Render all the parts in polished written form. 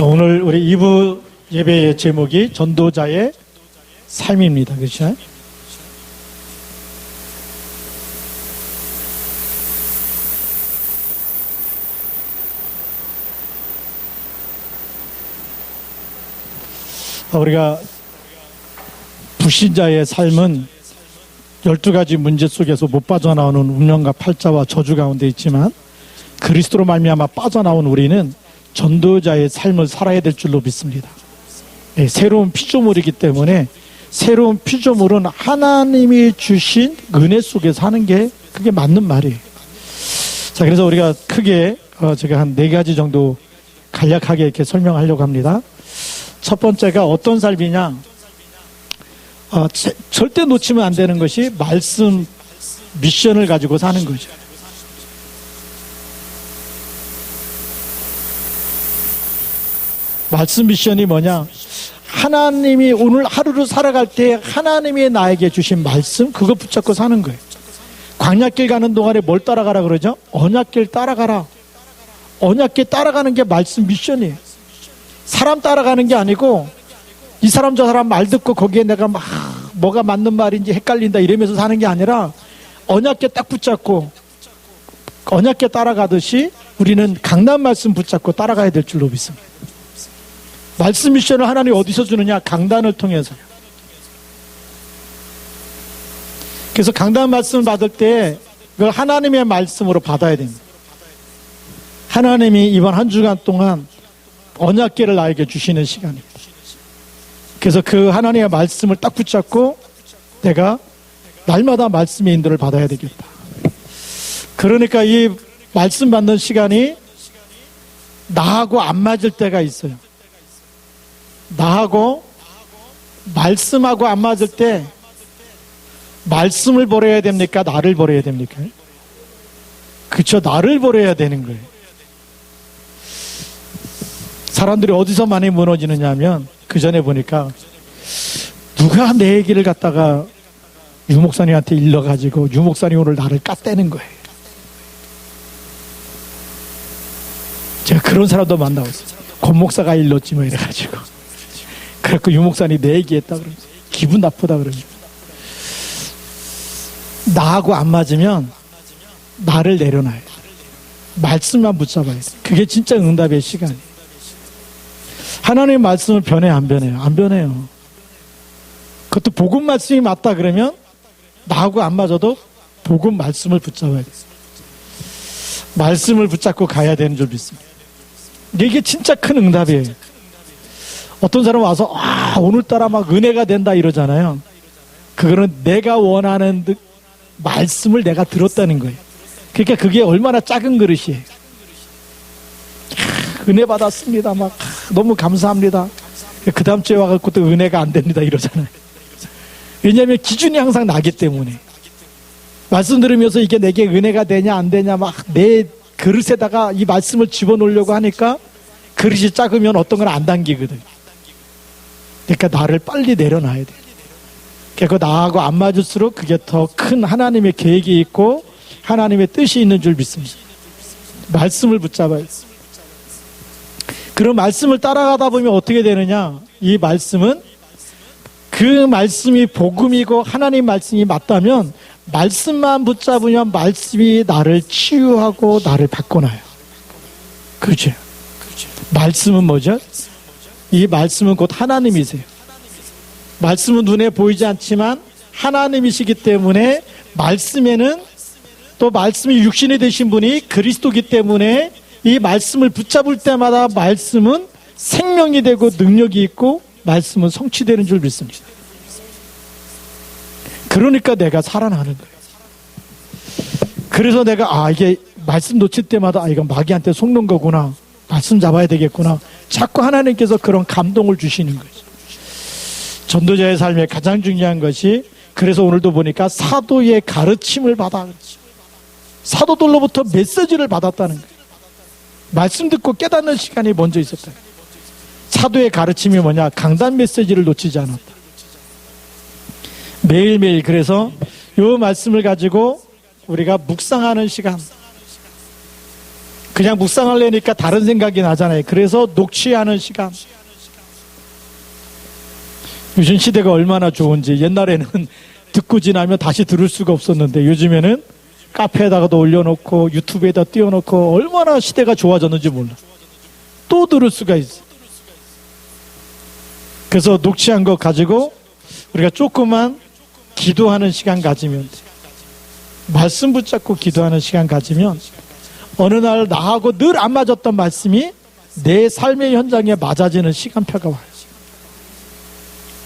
오늘 우리 2부 예배의 제목이 전도자의 삶입니다. 그렇죠? 우리가 불신자의 삶은 12가지 문제 속에서 못 빠져나오는 운명과 팔자와 저주 가운데 있지만 그리스도로 말미암아 빠져나온 우리는 전도자의 삶을 살아야 될 줄로 믿습니다. 네, 새로운 피조물이기 때문에 새로운 피조물은 하나님이 주신 은혜 속에 사는 게 그게 맞는 말이에요. 자, 그래서 우리가 크게 제가 한 4가지 정도 간략하게 이렇게 설명하려고 합니다. 첫 번째가 어떤 삶이냐? 절대 놓치면 안 되는 것이 말씀 미션을 가지고 사는 거죠. 말씀 미션이 뭐냐? 하나님이 오늘 하루를 살아갈 때 하나님이 나에게 주신 말씀 그거 붙잡고 사는 거예요. 광야길 가는 동안에 뭘 따라가라 그러죠? 언약길 따라가라. 언약길 따라가는 게 말씀 미션이에요. 사람 따라가는 게 아니고 이 사람 저 사람 말 듣고 거기에 내가 막 뭐가 맞는 말인지 헷갈린다 이러면서 사는 게 아니라 언약궤 딱 붙잡고 언약궤 따라가듯이 우리는 강단 말씀 붙잡고 따라가야 될 줄로 믿습니다. 말씀 미션을 하나님이 어디서 주느냐? 강단을 통해서. 그래서 강단 말씀을 받을 때 그걸 하나님의 말씀으로 받아야 됩니다. 하나님이 이번 한 주간 동안 언약궤를 나에게 주시는 시간입니다. 그래서 그 하나님의 말씀을 딱 붙잡고 내가 날마다 말씀의 인도를 받아야 되겠다. 그러니까 이 말씀 받는 시간이 나하고 안 맞을 때가 있어요. 나하고 말씀하고 안 맞을 때 말씀을 버려야 됩니까? 나를 버려야 됩니까? 그렇죠. 나를 버려야 되는 거예요. 사람들이 어디서 많이 무너지느냐 하면 그 전에 보니까 누가 내 얘기를 갖다가 유 목사님한테 일러가지고 유 목사님 오늘 나를 깠대는 거예요. 제가 그런 사람도 만나봤어요. 권 목사가 일렀지 뭐 이래가지고 그래갖고 유 목사님 내 얘기했다 그러면 기분 나쁘다 그러죠. 나하고 안 맞으면 나를 내려놔야 돼. 말씀만 붙잡아야 돼. 그게 진짜 응답의 시간이에요. 하나님의 말씀은 변해 안 변해요? 안 변해요. 그것도 복음 말씀이 맞다 그러면 나하고 안 맞아도 복음 말씀을 붙잡아야 돼요. 말씀을 붙잡고 가야 되는 줄 믿습니다. 이게 진짜 큰 응답이에요. 어떤 사람 와서 오늘따라 막 은혜가 된다 이러잖아요. 그거는 내가 원하는 말씀을 내가 들었다는 거예요. 그러니까 그게 얼마나 작은 그릇이에요. 은혜 받았습니다. 막 너무 감사합니다. 그 다음 주에 와갖고 또 은혜가 안 됩니다 이러잖아요. 왜냐하면 기준이 항상 나기 때문에. 말씀 들으면서 이게 내게 은혜가 되냐 안 되냐 막 내 그릇에다가 이 말씀을 집어넣으려고 하니까 그릇이 작으면 어떤 건 안 당기거든. 그러니까 나를 빨리 내려놔야 돼. 그러니까 나하고 안 맞을수록 그게 더 큰 하나님의 계획이 있고 하나님의 뜻이 있는 줄 믿습니다. 말씀을 붙잡아야 돼. 그런 말씀을 따라가다 보면 어떻게 되느냐? 이 말씀은 그 말씀이 복음이고 하나님 말씀이 맞다면 말씀만 붙잡으면 말씀이 나를 치유하고 나를 바꿔놔요. 그렇죠? 말씀은 뭐죠? 이 말씀은 곧 하나님이세요. 말씀은 눈에 보이지 않지만 하나님이시기 때문에 말씀에는 또 말씀이 육신이 되신 분이 그리스도이기 때문에 이 말씀을 붙잡을 때마다 말씀은 생명이 되고 능력이 있고 말씀은 성취되는 줄 믿습니다. 그러니까 내가 살아나는 거예요. 그래서 내가 이게 말씀 놓칠 때마다 이건 마귀한테 속는 거구나. 말씀 잡아야 되겠구나. 자꾸 하나님께서 그런 감동을 주시는 거죠. 전도자의 삶에 가장 중요한 것이 그래서 오늘도 보니까 사도의 가르침을 받아. 사도들로부터 메시지를 받았다는 거예요. 말씀 듣고 깨닫는 시간이 먼저 있었다. 사도의 가르침이 뭐냐? 강단 메시지를 놓치지 않았다. 매일매일 그래서 이 말씀을 가지고 우리가 묵상하는 시간 그냥 묵상하려니까 다른 생각이 나잖아요. 그래서 녹취하는 시간. 요즘 시대가 얼마나 좋은지. 옛날에는 듣고 지나면 다시 들을 수가 없었는데 요즘에는 카페에다가도 올려놓고 유튜브에다 띄워놓고 얼마나 시대가 좋아졌는지 몰라. 또 들을 수가 있어. 그래서 녹취한 거 가지고 우리가 조그만 기도하는 시간 가지면 돼. 말씀 붙잡고 기도하는 시간 가지면 어느 날 나하고 늘 안 맞았던 말씀이 내 삶의 현장에 맞아지는 시간표가 와요.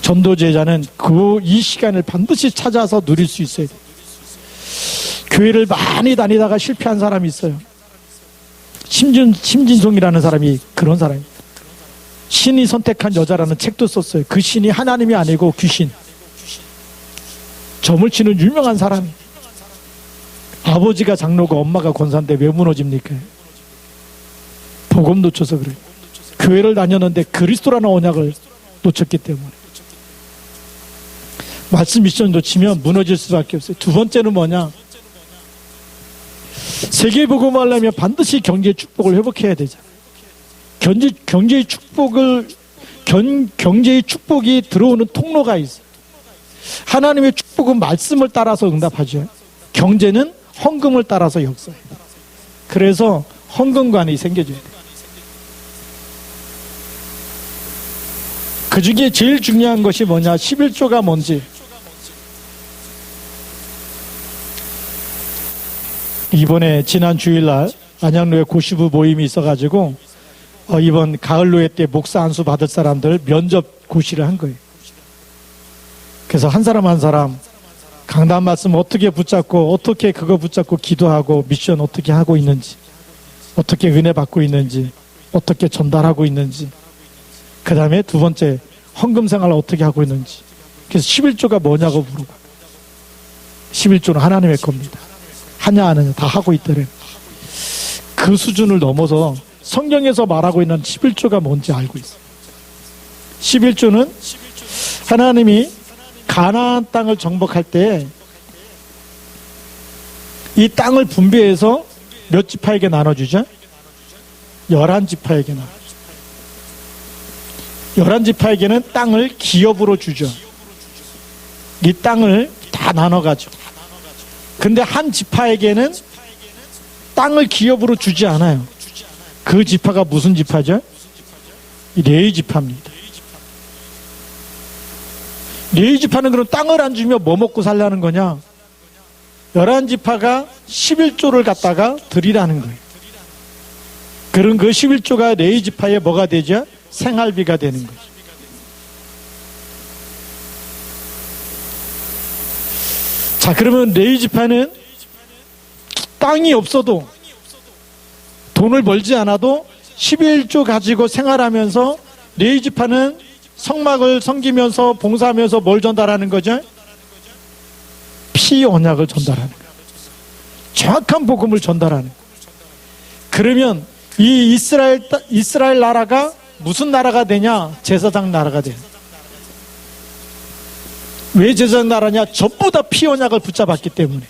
전도제자는 이 시간을 반드시 찾아서 누릴 수 있어야 돼요. 교회를 많이 다니다가 실패한 사람이 있어요. 심진송이라는 사람이 그런 사람입니다. 신이 선택한 여자라는 책도 썼어요. 그 신이 하나님이 아니고 귀신. 점을 치는 유명한 사람. 아버지가 장로고 엄마가 권사인데 왜 무너집니까? 복음 놓쳐서 그래요. 교회를 다녔는데 그리스도라는 언약을 놓쳤기 때문에. 말씀 미션 놓치면 무너질 수밖에 없어요. 두 번째는 뭐냐? 세계복음을 하려면 반드시 경제의 축복을 회복해야 되잖아요. 경제의 축복이 들어오는 통로가 있어요. 하나님의 축복은 말씀을 따라서 응답하죠. 경제는 헌금을 따라서 역사해요. 그래서 헌금관이 생겨줘야 돼요. 그 중에 제일 중요한 것이 뭐냐? 11조가 뭔지. 이번에 지난 주일날 안양로에 고시부 모임이 있어가지고 이번 가을로회 때 목사 안수 받을 사람들 면접 고시를 한 거예요. 그래서 한 사람 한 사람 강단 말씀 어떻게 붙잡고 어떻게 그거 붙잡고 기도하고 미션 어떻게 하고 있는지, 어떻게 은혜 받고 있는지, 어떻게 전달하고 있는지, 그 다음에 두 번째 헌금 생활을 어떻게 하고 있는지. 그래서 11조가 뭐냐고 물어봐. 11조는 하나님의 겁니다. 하냐 안 하냐 다 하고 있더래. 그 수준을 넘어서 성경에서 말하고 있는 11조가 뭔지 알고 있어요. 11조는 하나님이 가나안 땅을 정복할 때 이 땅을 분배해서 몇 지파에게 나눠주죠? 11지파에게 나눠주죠. 11지파에게는 땅을 기업으로 주죠. 이 땅을 다 나눠가지고. 근데 한 지파에게는 땅을 기업으로 주지 않아요. 그 지파가 무슨 지파죠? 레위 지파입니다. 레위 지파는 그럼 땅을 안 주면 뭐 먹고 살라는 거냐? 11지파가 11조를 갖다가 드리라는 거예요. 그런 그 11조가 레위 지파에 뭐가 되죠? 생활비가 되는 거죠. 자, 그러면 레위 지파는 땅이 없어도 돈을 벌지 않아도 11조 가지고 생활하면서 레위 지파는 성막을 섬기면서 봉사하면서 뭘 전달하는 거죠? 피 언약을 전달하는 거예요. 정확한 복음을 전달하는 거예요. 그러면 이 이스라엘 나라가 무슨 나라가 되냐? 제사장 나라가 돼요. 왜 제사장 나라냐? 전부 다 피 언약을 붙잡았기 때문에.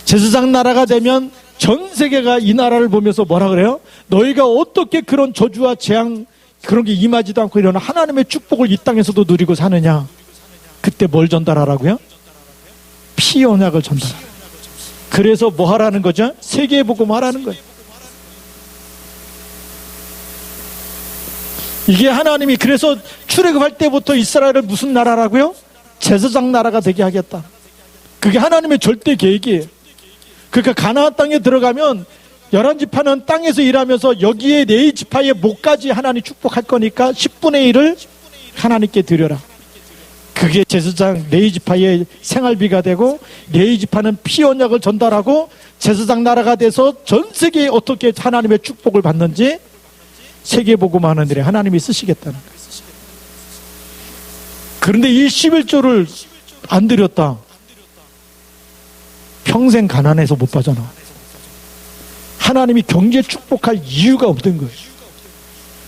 제사장 나라가 되면 전 세계가 이 나라를 보면서 뭐라 그래요? 너희가 어떻게 그런 저주와 재앙 그런 게 임하지도 않고 이런 하나님의 축복을 이 땅에서도 누리고 사느냐? 그때 뭘 전달하라고요? 피 언약을 전달하라. 그래서 뭐 하라는 거죠? 세계의 복음 하라는 거예요. 이게 하나님이 그래서 출애굽할 때부터 이스라엘을 무슨 나라라고요? 제사장 나라가 되게 하겠다. 그게 하나님의 절대 계획이에요. 그러니까 가나안 땅에 들어가면 11지파는 땅에서 일하면서 여기에 레위 지파의 목까지 하나님 축복할 거니까 10분의 1을 하나님께 드려라. 그게 제사장 레위 지파의 생활비가 되고, 레위 지파는 피 언약을 전달하고 제사장 나라가 돼서 전 세계에 어떻게 하나님의 축복을 받는지 세계 복음하는 일에 하나님이 쓰시겠다는 거예요. 그런데 이 11조를 안 드렸다. 평생 가난해서 못 빠져나와. 하나님이 경제 축복할 이유가 없던 거예요.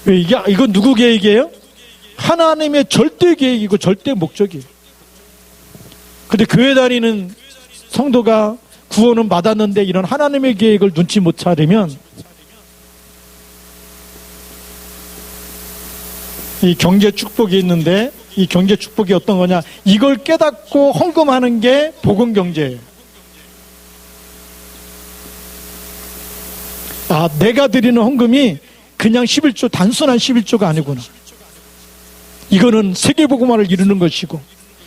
왜 이건 누구 계획이에요? 하나님의 절대 계획이고 절대 목적이에요. 근데 교회 다니는 성도가 구원은 받았는데 이런 하나님의 계획을 눈치 못 차리면 이 경제 축복이 있는데 이 경제 축복이 어떤 거냐? 이걸 깨닫고 헌금하는 게 복음 경제예요. 아, 내가 드리는 헌금이 그냥 11조, 단순한 11조가 아니구나. 이거는 세계복음화를 이루는 것이고,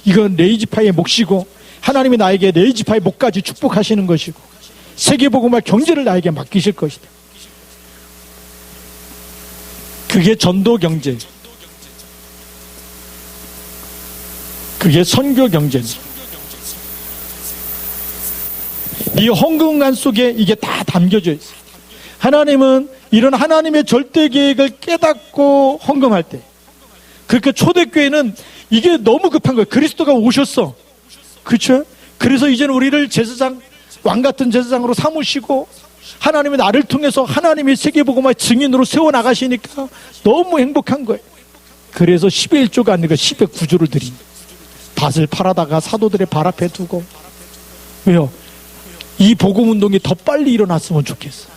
이건 레이지파의 몫이고, 하나님이 나에게 레이지파의 몫까지 축복하시는 것이고, 세계복음화 경제를 나에게 맡기실 것이다. 그게 전도 경제, 그게 선교 경제입니다. 이 헌금관 속에 이게 다 담겨져 있어요. 하나님은 이런 하나님의 절대 계획을 깨닫고 헌금할 때, 그러니까 초대교회는 이게 너무 급한 거예요. 그리스도가 오셨어. 그렇죠? 그래서 이제는 우리를 제사장, 왕 같은 제사장으로 삼으시고 하나님이 나를 통해서 하나님의 세계복음화의 증인으로 세워나가시니까 너무 행복한 거예요. 그래서 11조가 아니라 10의 9조를 드립니다. 밭을 팔아다가 사도들의 발 앞에 두고. 왜요? 이 복음운동이 더 빨리 일어났으면 좋겠어.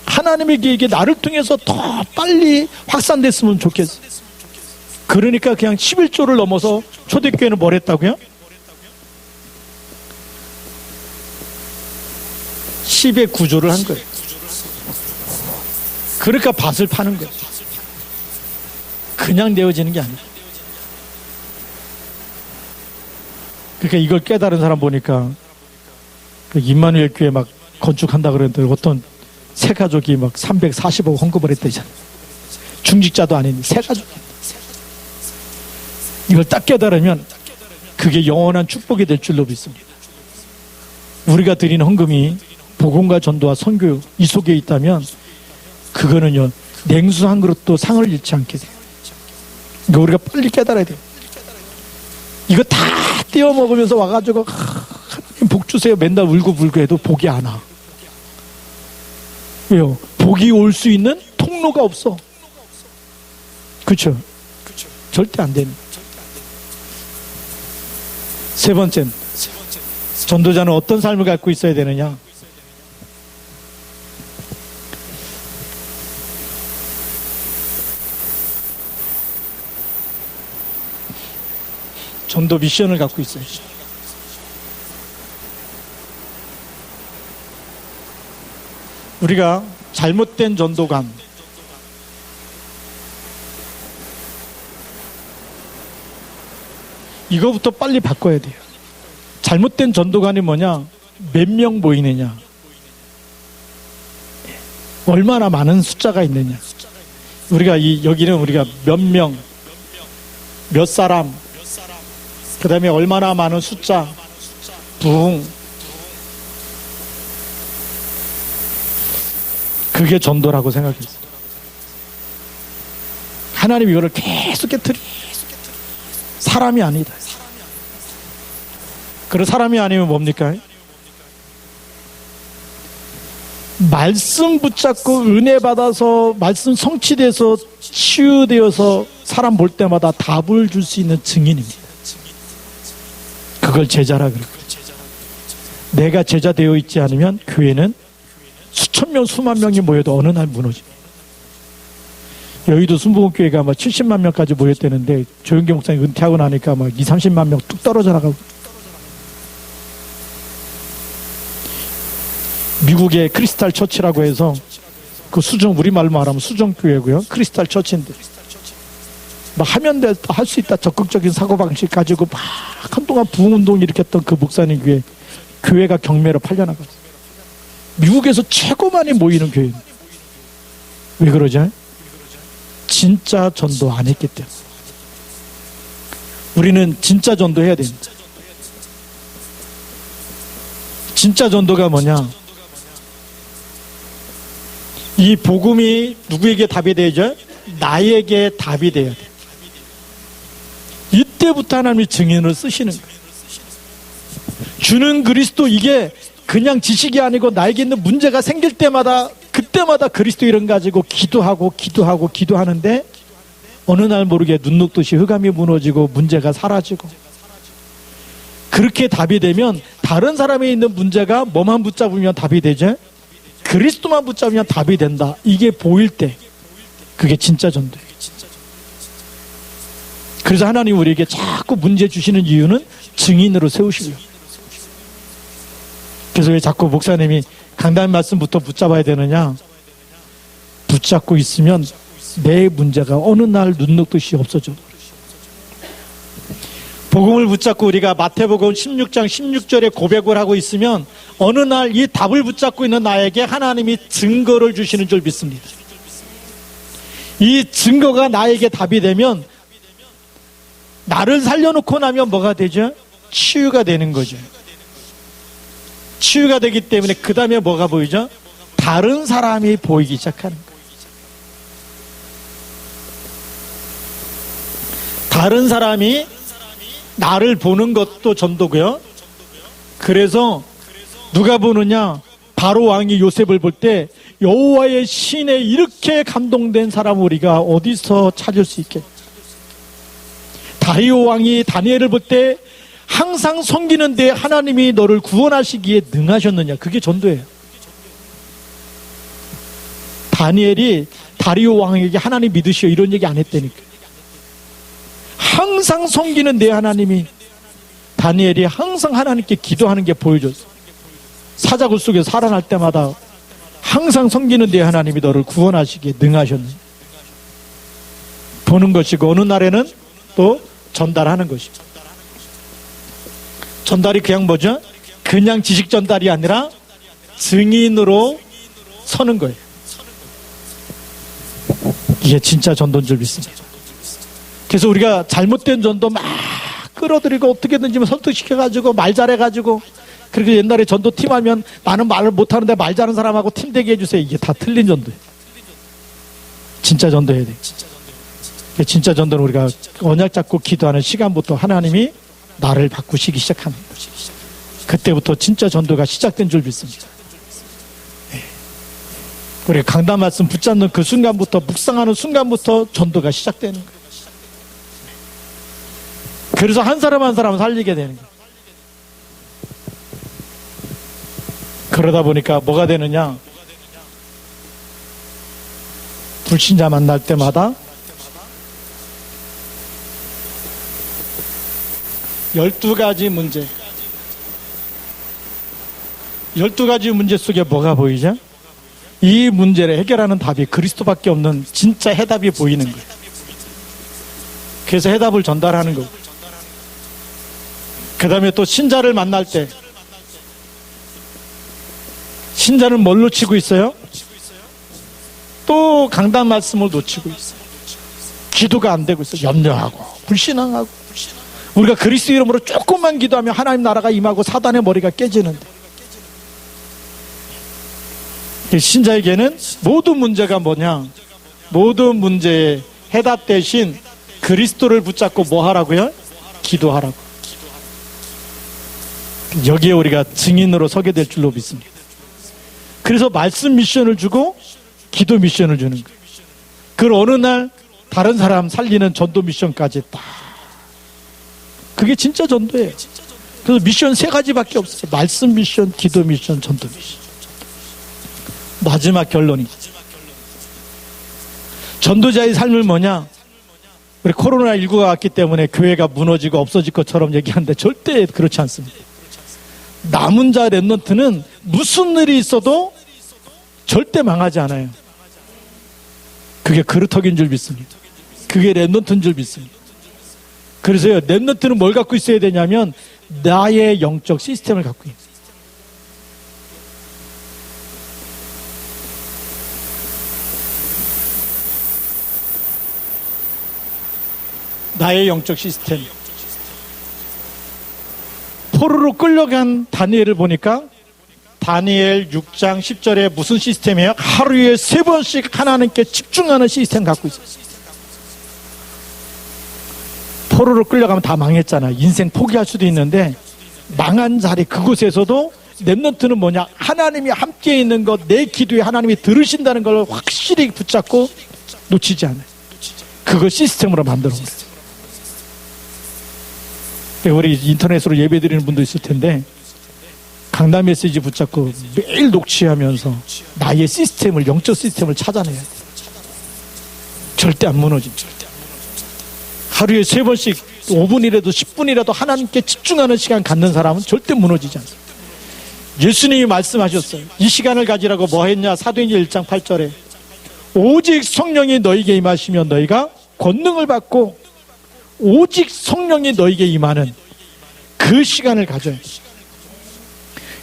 하나님의 계획이 나를 통해서 더 빨리 확산됐으면 좋겠어. 그러니까 그냥 11조를 넘어서 초대교회는 뭘 했다고요? 10의 9조를 한 거예요. 그러니까 밭을 파는 거예요. 그냥 내어지는 게 아니에요. 그러니까 이걸 깨달은 사람 보니까 그 임마누엘 교회 막 건축한다 그랬는데 어떤 새 가족이 막 340억 헌금을 했다잖아요. 중직자도 아닌 새 가족이. 이걸 딱 깨달으면 그게 영원한 축복이 될 줄로 믿습니다. 우리가 드리는 헌금이 복음과 전도와 선교 이 속에 있다면 그거는요 냉수 한 그릇도 상을 잃지 않게 돼요. 이거 우리가 빨리 깨달아야 돼요. 이거 다 떼어 먹으면서 와가지고 하나님 복 주세요 맨날 울고불고 해도 복이 안 와. 왜요? 복이 올 수 있는 통로가 없어. 그렇죠? 절대 안 됩니다. 세 번째는 전도자는 어떤 삶을 갖고 있어야 되느냐? 전도 미션을 갖고 있어야죠. 우리가 잘못된 전도관, 이거부터 빨리 바꿔야 돼요. 잘못된 전도관이 뭐냐? 몇 명 모이느냐? 얼마나 많은 숫자가 있느냐? 우리가 여기는 우리가 몇 명, 몇 사람, 그 다음에 얼마나 많은 숫자, 부흥. 그게 전도라고 생각했어요. 하나님이 이거를 계속 깨트려. 사람이 아니다. 그런 사람이 아니면 뭡니까? 말씀 붙잡고 은혜 받아서 말씀 성취돼서 치유되어서 사람 볼 때마다 답을 줄 수 있는 증인입니다. 그걸 제자라 그래요. 내가 제자 되어 있지 않으면 교회는 수천 명, 수만 명이 모여도 어느 날 무너집니다. 여의도 순복음교회가 막 70만 명까지 모였다는데 조영기 목사님 은퇴하고 나니까 막 20, 30만 명 뚝 떨어져 나가고. 미국의 크리스탈 처치라고 해서 그 수정, 우리말로 말하면 수정교회고요. 크리스탈 처치인데 막 하면 돼, 할 수 있다 적극적인 사고방식 가지고 막 한동안 부흥운동 일으켰던 그 목사님 교회가 경매로 팔려나갔어요. 미국에서 최고 많이 모이는 교회입니다. 왜 그러죠? 진짜 전도 안 했기 때문에. 우리는 진짜 전도해야 됩니다. 진짜 전도가 뭐냐? 이 복음이 누구에게 답이 되죠? 나에게 답이 돼야 돼. 이때부터 하나님이 증인을 쓰시는 거예요. 주는 그리스도, 이게 그냥 지식이 아니고 나에게 있는 문제가 생길 때마다 그때마다 그리스도 이름 가지고 기도하는데 어느 날 모르게 눈 녹듯이 흑암이 무너지고 문제가 사라지고, 그렇게 답이 되면 다른 사람에 있는 문제가 뭐만 붙잡으면 답이 되죠? 그리스도만 붙잡으면 답이 된다. 이게 보일 때 그게 진짜 전도예요. 그래서 하나님 우리에게 자꾸 문제 주시는 이유는 증인으로 세우시려고. 그래서 왜 자꾸 목사님이 강단 말씀부터 붙잡아야 되느냐? 붙잡고 있으면 내 문제가 어느 날 눈 녹듯이 없어져. 복음을 붙잡고 우리가 마태복음 16장 16절에 고백을 하고 있으면 어느 날 이 답을 붙잡고 있는 나에게 하나님이 증거를 주시는 줄 믿습니다. 이 증거가 나에게 답이 되면 나를 살려놓고 나면 뭐가 되죠? 치유가 되는 거죠. 치유가 되기 때문에 그 다음에 뭐가 보이죠? 다른 사람이 보이기 시작하는 거예요. 다른 사람이 나를 보는 것도 전도고요. 그래서 누가 보느냐? 바로 왕이 요셉을 볼 때 여호와의 신에 이렇게 감동된 사람 우리가 어디서 찾을 수 있겠냐? 다리오 왕이 다니엘을 볼 때 항상 섬기는데 하나님이 너를 구원하시기에 능하셨느냐? 그게 전도예요. 다니엘이 다리오 왕에게 하나님 믿으시오 이런 얘기 안 했다니까. 항상 섬기는 내 하나님이, 다니엘이 항상 하나님께 기도하는 게 보여줬어. 사자굴 속에서 살아날 때마다 항상 섬기는 내 하나님이 너를 구원하시기에 능하셨느냐? 보는 것이고 어느 날에는 또 전달하는 것입니다. 전달이 그냥 뭐죠? 그냥 지식 전달이 아니라 증인으로 서는 거예요. 이게 진짜 전도인 줄 믿습니다. 그래서 우리가 잘못된 전도 막 끌어들이고 어떻게든지 설득시켜가지고 말 잘해가지고, 그리고 옛날에 전도팀 하면 나는 말을 못하는데 말 잘하는 사람하고 팀 되게 해주세요. 이게 다 틀린 전도예요. 진짜 전도해야 돼요. 진짜 전도는 우리가 언약 잡고 기도하는 시간부터 하나님이 나를 바꾸시기 시작합니다. 그때부터 진짜 전도가 시작된 줄 믿습니다. 우리가 강단 말씀 붙잡는 그 순간부터, 묵상하는 순간부터 전도가 시작되는 거예요. 그래서 한 사람 한 사람 살리게 되는 거예요. 그러다 보니까 뭐가 되느냐? 불신자 만날 때마다 12가지 문제, 12가지 문제 속에 뭐가 보이죠? 이 문제를 해결하는 답이 그리스도밖에 없는 진짜 해답이 보이는 거예요. 그래서 해답을 전달하는 거고, 그 다음에 또 신자를 만날 때 신자는 뭘 놓치고 있어요? 또 강단 말씀을 놓치고 있어요. 기도가 안 되고 있어요. 염려하고 불신앙하고. 우리가 그리스도 이름으로 조금만 기도하면 하나님 나라가 임하고 사단의 머리가 깨지는데, 신자에게는 모든 문제가 뭐냐? 모든 문제의 해답 대신 그리스도를 붙잡고 뭐 하라고요? 기도하라고. 여기에 우리가 증인으로 서게 될 줄로 믿습니다. 그래서 말씀 미션을 주고 기도 미션을 주는 거예요. 그걸 어느 날 다른 사람 살리는 전도 미션까지 딱. 그게 진짜 전도예요. 그래서 미션 3가지밖에 없어요. 말씀 미션, 기도 미션, 전도 미션. 마지막 결론이 전도자의 삶을 뭐냐? 우리 코로나19가 왔기 때문에 교회가 무너지고 없어질 것처럼 얘기하는데 절대 그렇지 않습니다. 남은 자 렘넌트는 무슨 일이 있어도 절대 망하지 않아요. 그게 그루터기인 줄 믿습니다. 그게 렘넌트인 줄 믿습니다. 그래서요, 렘넌트는 뭘 갖고 있어야 되냐면 나의 영적 시스템을 갖고 있어요. 나의 영적 시스템. 포로로 끌려간 다니엘을 보니까 다니엘 6장 10절에 무슨 시스템이에요? 하루에 3번씩 하나님께 집중하는 시스템 갖고 있어요. 포로로 끌려가면 다 망했잖아. 인생 포기할 수도 있는데 망한 자리 그곳에서도 렘넌트는 뭐냐? 하나님이 함께 있는 것, 내 기도에 하나님이 들으신다는 걸 확실히 붙잡고 놓치지 않아요. 그걸 시스템으로 만들어 버려요. 우리 인터넷으로 예배 드리는 분도 있을 텐데 강단 메시지 붙잡고 매일 녹취하면서 나의 시스템을, 영적 시스템을 찾아내야 돼. 절대 안 무너집니다. 하루에 3번씩 5분이라도 10분이라도 하나님께 집중하는 시간 갖는 사람은 절대 무너지지 않습니다. 예수님이 말씀하셨어요. 이 시간을 가지라고 뭐 했냐? 사도행전 1장 8절에 오직 성령이 너에게 임하시면 너희가 권능을 받고, 오직 성령이 너에게 임하는 그 시간을 가져야 돼.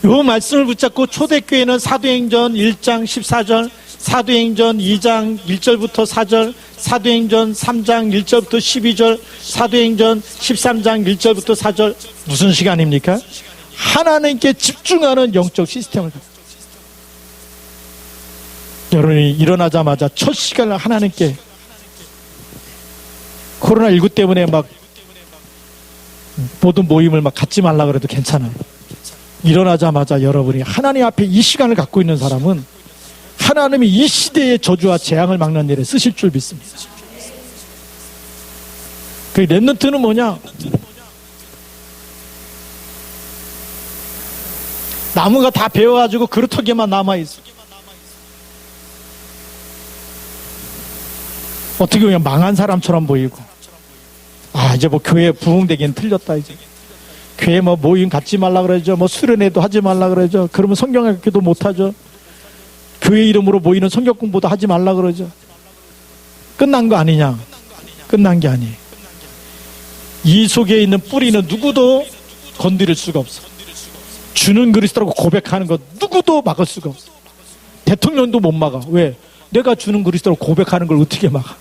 이 말씀을 붙잡고 초대교회는 사도행전 1장 14절, 사도행전 2장 1절부터 4절, 사도행전 3장 1절부터 12절, 사도행전 13장 1절부터 4절, 무슨 시간입니까? 하나님께 집중하는 영적 시스템을 가지고, 여러분이 일어나자마자 첫 시간을 하나님께, 코로나19 때문에 막 모든 모임을 막 갖지 말라 그래도 괜찮아요. 일어나자마자 여러분이 하나님 앞에 이 시간을 갖고 있는 사람은 하나님이 이 시대의 저주와 재앙을 막는 일에 쓰실 줄 믿습니다. 그 렘넌트는 뭐냐? 나무가 다 베어가지고 그루터기만 남아있어. 어떻게 보면 망한 사람처럼 보이고, 아, 이제 뭐 교회 부흥되긴 틀렸다, 이제. 교회 뭐 모임 갖지 말라 그러죠. 뭐 수련회도 하지 말라 그러죠. 그러면 성경학교도 못하죠. 교회 이름으로 모이는 성경 공부도 하지 말라 그러죠. 끝난 거 아니냐? 끝난 게 아니에요. 이 속에 있는 뿌리는 누구도 건드릴 수가 없어. 주는 그리스도라고 고백하는 것 누구도 막을 수가 없어. 대통령도 못 막아. 왜? 내가 주는 그리스도라고 고백하는 걸 어떻게 막아?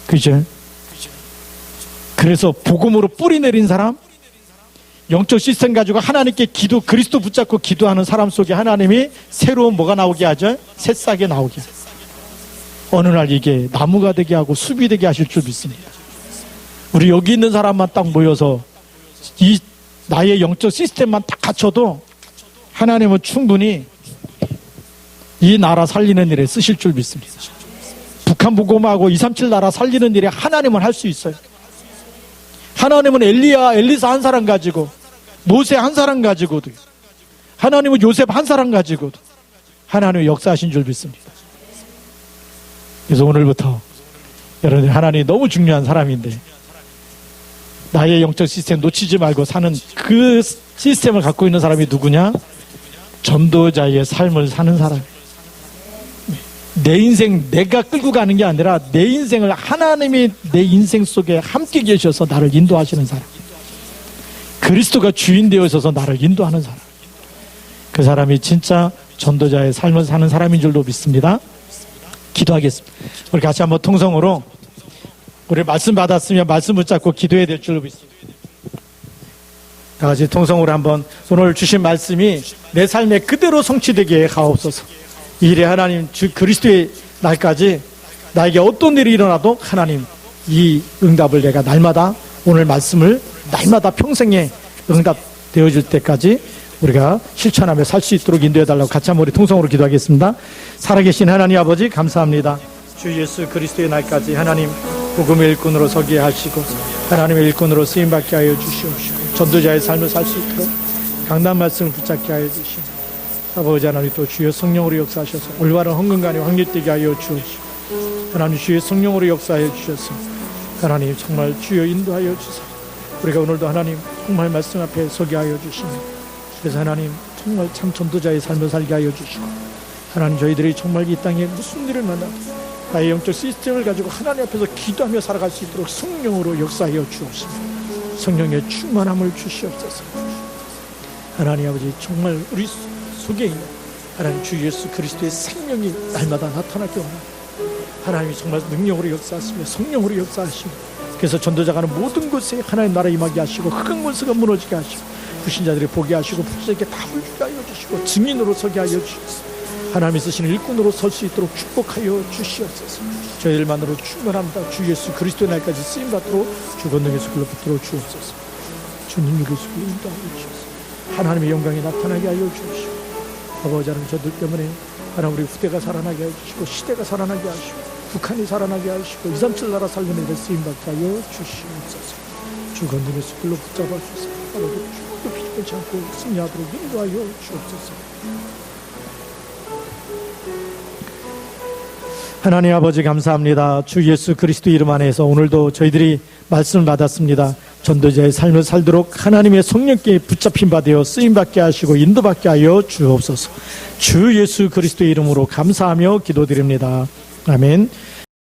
그죠? 그래서 복음으로 뿌리 내린 사람, 영적 시스템 가지고 하나님께 기도, 그리스도 붙잡고 기도하는 사람 속에 하나님이 새로운 뭐가 나오게 하죠? 새싹이 나오게. 어느 날 이게 나무가 되게 하고 숲이 되게 하실 줄 믿습니다. 우리 여기 있는 사람만 딱 모여서 이 나의 영적 시스템만 딱 갖춰도 하나님은 충분히 이 나라 살리는 일에 쓰실 줄 믿습니다. 북한 복음하고 237 나라 살리는 일에 하나님은 할 수 있어요. 하나님은 엘리사 한 사람 가지고, 모세 한 사람 가지고도, 하나님은 요셉 한 사람 가지고도 하나님의 역사하신 줄 믿습니다. 그래서 오늘부터 여러분, 하나님이 너무 중요한 사람인데 나의 영적 시스템 놓치지 말고 사는 그 시스템을 갖고 있는 사람이 누구냐? 전도자의 삶을 사는 사람. 내 인생 내가 끌고 가는 게 아니라 내 인생을 하나님이 내 인생 속에 함께 계셔서 나를 인도하시는 사람. 그리스도가 주인 되어 있어서 나를 인도하는 사람. 그 사람이 진짜 전도자의 삶을 사는 사람인 줄로 믿습니다. 기도하겠습니다. 우리 같이 한번 통성으로, 우리 말씀 받았으면 말씀 붙잡고 기도해야 될 줄로 믿습니다. 다 같이 통성으로 한번, 오늘 주신 말씀이 내 삶에 그대로 성취되게 하옵소서. 이 일에 하나님, 주 그리스도의 날까지 나에게 어떤 일이 일어나도 하나님 이 응답을 내가 날마다, 오늘 말씀을 날마다 평생에 응답되어질 때까지 우리가 실천하며 살 수 있도록 인도해달라고 같이 한번 우리 통성으로 기도하겠습니다. 살아계신 하나님 아버지 감사합니다. 주 예수 그리스도의 날까지 하나님 복음의 일꾼으로 서게 하시고 하나님의 일꾼으로 쓰임받게 하여 주시옵시고 전도자의 삶을 살 수 있도록 강단 말씀을 붙잡게 하여 주시옵시고 아버지 하나님, 또 주여 성령으로 역사하셔서 올바른 헌금관이 확립되게 하여 주옵시고 하나님 주여 성령으로 역사하여 주셔서 하나님 정말 주여 인도하여 주세요. 우리가 오늘도 하나님 정말 말씀 앞에 서게 하여 주시며, 그래서 하나님 정말 참 전도자의 삶을 살게 하여 주시고 하나님 저희들이 정말 이 땅에 무슨 일을 만나도 나의 영적 시스템을 가지고 하나님 앞에서 기도하며 살아갈 수 있도록 성령으로 역사하여 주옵시며 성령의 충만함을 주시옵소서. 하나님 아버지, 정말 우리 속에 있는 하나님 주 예수 그리스도의 생명이 날마다 나타나게 원합니다. 하나님이 정말 능력으로 역사하시며 성령으로 하시고, 그래서 전도자가 하는 모든 곳에 하나님 나라 임하게 하시고 흑암 권세가 무너지게 하시고 불신자들이 보게 하시고 불신자에게 답을 주게 하여 주시고 증인으로 서게 하여 주시옵소서. 하나님이 쓰시는 일꾼으로 설 수 있도록 축복하여 주시옵소서. 저희들만으로 충분합니다. 주 예수 그리스도의 날까지 쓰임받도록 주 권능의 숲으로 붙들어 주옵소서. 주님 그 숲을 인도하여 주옵소서. 하나님의 영광이 나타나게 하여 주옵시고 아버지 하나님, 저들 때문에 하나님 우리 후대가 살아나게 해주시고 시대가 살아나게 하시고 북한이 살아나게 하시고 237 나라 살리는 데 쓰임받게 하여 주시옵소서. 주 권능의 숲으로 붙잡아 주세요. 아버지, 주도 잃지 않고 승리하도록 인도하여 주옵소서. 하나님 아버지 감사합니다. 주 예수 그리스도 이름 안에서 오늘도 저희들이 말씀을 받았습니다. 전도자의 삶을 살도록 하나님의 성령께 붙잡힌 바 되어 쓰임받게 하시고 인도받게 하여 주옵소서. 주 예수 그리스도 이름으로 감사하며 기도드립니다. 아멘.